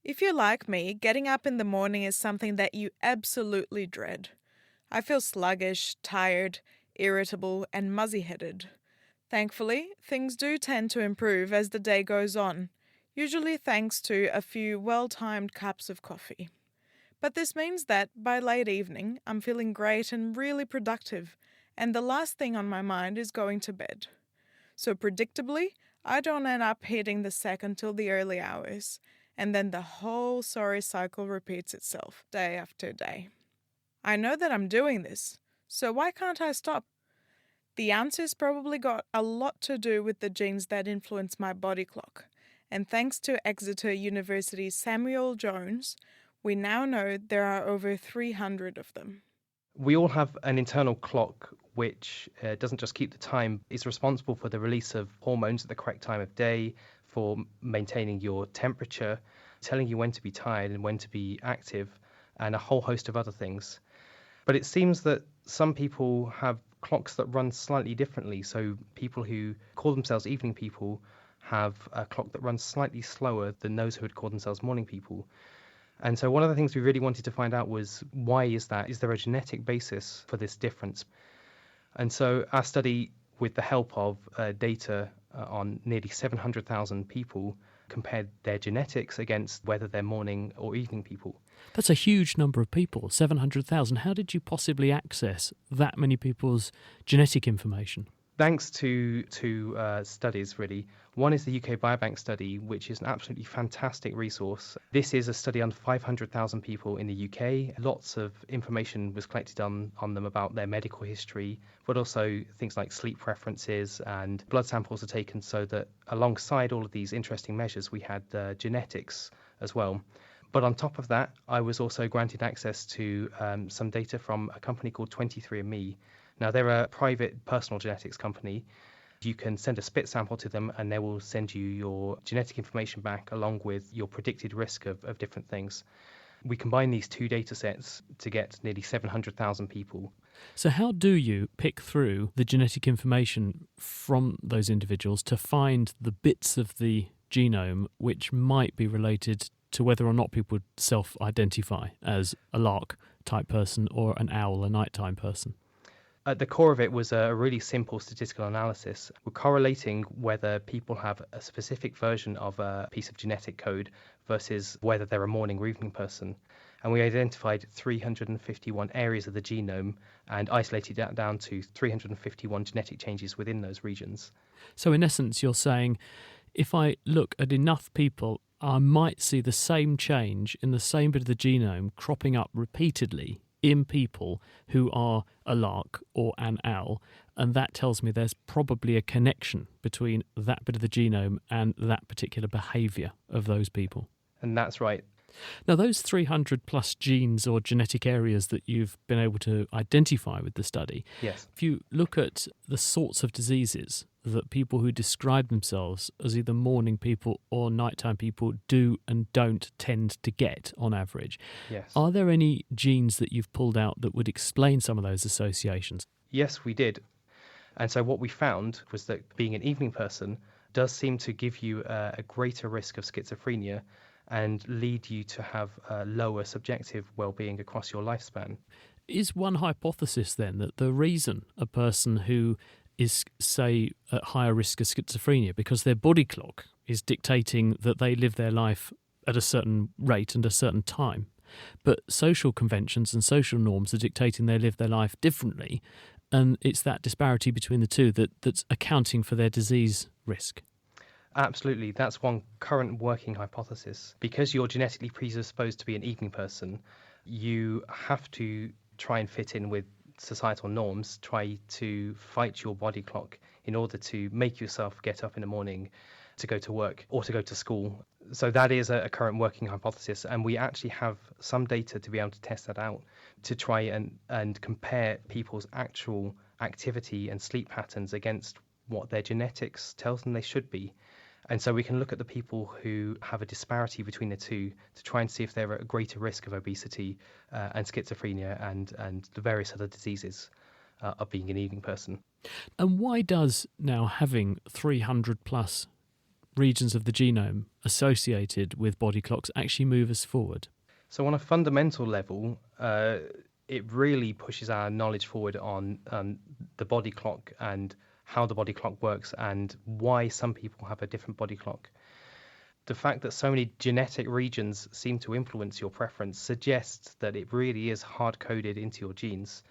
If you're like me, getting up in the morning is something that you absolutely dread. I feel sluggish, tired, irritable, and muzzy headed. Thankfully, things do tend to improve as the day goes on, usually thanks to a few well timed cups of coffee. But this means that by late evening, I'm feeling great and really productive, and the last thing on my mind is going to bed. So, predictably, I don't end up hitting the sack until the early hours, and then the whole sorry cycle repeats itself day after day. I know that I'm doing this, so why can't I stop? The answer's probably got a lot to do with the genes that influence my body clock. And thanks to Exeter University's Samuel Jones, we now know there are over 300 of them. We all have an internal clock which doesn't just keep the time, it's responsible for the release of hormones at the correct time of day, for maintaining your temperature, telling you when to be tired and when to be active, and a whole host of other things. But it seems that some people have clocks that run slightly differently. So people who call themselves evening people have a clock that runs slightly slower than those who would call themselves morning people. And so one of the things we really wanted to find out was, why is that? Is there a genetic basis for this difference? And so our study, with the help of data on nearly 700,000 people, compared their genetics against whether they're morning or evening people. That's a huge number of people, 700,000. How did you possibly access that many people's genetic information? Thanks to studies, really. One is the UK Biobank study, which is an absolutely fantastic resource. This is a study on 500,000 people in the UK. Lots of information was collected on them about their medical history, but also things like sleep preferences, and blood samples are taken so that alongside all of these interesting measures, we had genetics as well. But on top of that, I was also granted access to some data from a company called 23andMe. Now, they're a private personal genetics company. You can send a spit sample to them and they will send you your genetic information back along with your predicted risk of different things. We combine these two data sets to get nearly 700,000 people. So how do you pick through the genetic information from those individuals to find the bits of the genome which might be related to whether or not people would self-identify as a lark type person or an owl, a nighttime person? At the core of it was a really simple statistical analysis. We're correlating whether people have a specific version of a piece of genetic code versus whether they're a morning or evening person. And we identified 351 areas of the genome and isolated that down to 351 genetic changes within those regions. So in essence, you're saying, if I look at enough people, I might see the same change in the same bit of the genome cropping up repeatedly in people who are a lark or an owl, and that tells me there's probably a connection between that bit of the genome and that particular behaviour of those people. And that's right. Now, those 300 plus genes or genetic areas that you've been able to identify with the study, Yes. if you look at the sorts of diseases that people who describe themselves as either morning people or nighttime people do and don't tend to get on average, Yes. are there any genes that you've pulled out that would explain some of those associations? Yes, we did. And so what we found was that being an evening person does seem to give you a greater risk of schizophrenia and lead you to have a lower subjective well-being across your lifespan. Is one hypothesis then that the reason a person who is, say, at higher risk of schizophrenia because their body clock is dictating that they live their life at a certain rate and a certain time, but social conventions and social norms are dictating they live their life differently, and it's that disparity between the two that's accounting for their disease risk? Absolutely, that's one current working hypothesis. Because you're genetically predisposed to be an evening person, you have to try and fit in with societal norms, try to fight your body clock in order to make yourself get up in the morning to go to work or to go to school. So that is a current working hypothesis, and we actually have some data to be able to test that out, to try and compare people's actual activity and sleep patterns against what their genetics tells them they should be. And so we can look at the people who have a disparity between the two to try and see if they're at a greater risk of obesity and schizophrenia and the various other diseases of being an evening person. And why does now having 300 plus regions of the genome associated with body clocks actually move us forward? So on a fundamental level, it really pushes our knowledge forward on the body clock and how the body clock works and why some people have a different body clock. The fact that so many genetic regions seem to influence your preference suggests that it really is hard-coded into your genes,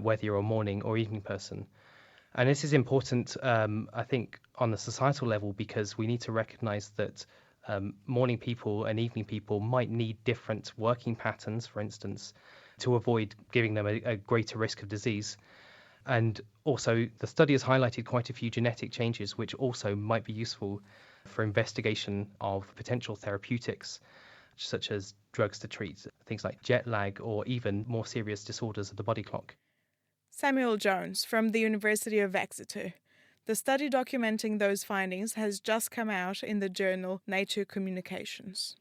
whether you're a morning or evening person. And this is important, I think, on the societal level, because we need to recognize that morning people and evening people might need different working patterns, for instance, to avoid giving them a greater risk of disease. And also, the study has highlighted quite a few genetic changes which also might be useful for investigation of potential therapeutics, such as drugs to treat things like jet lag or even more serious disorders of the body clock. Samuel Jones from the University of Exeter. The study documenting those findings has just come out in the journal Nature Communications.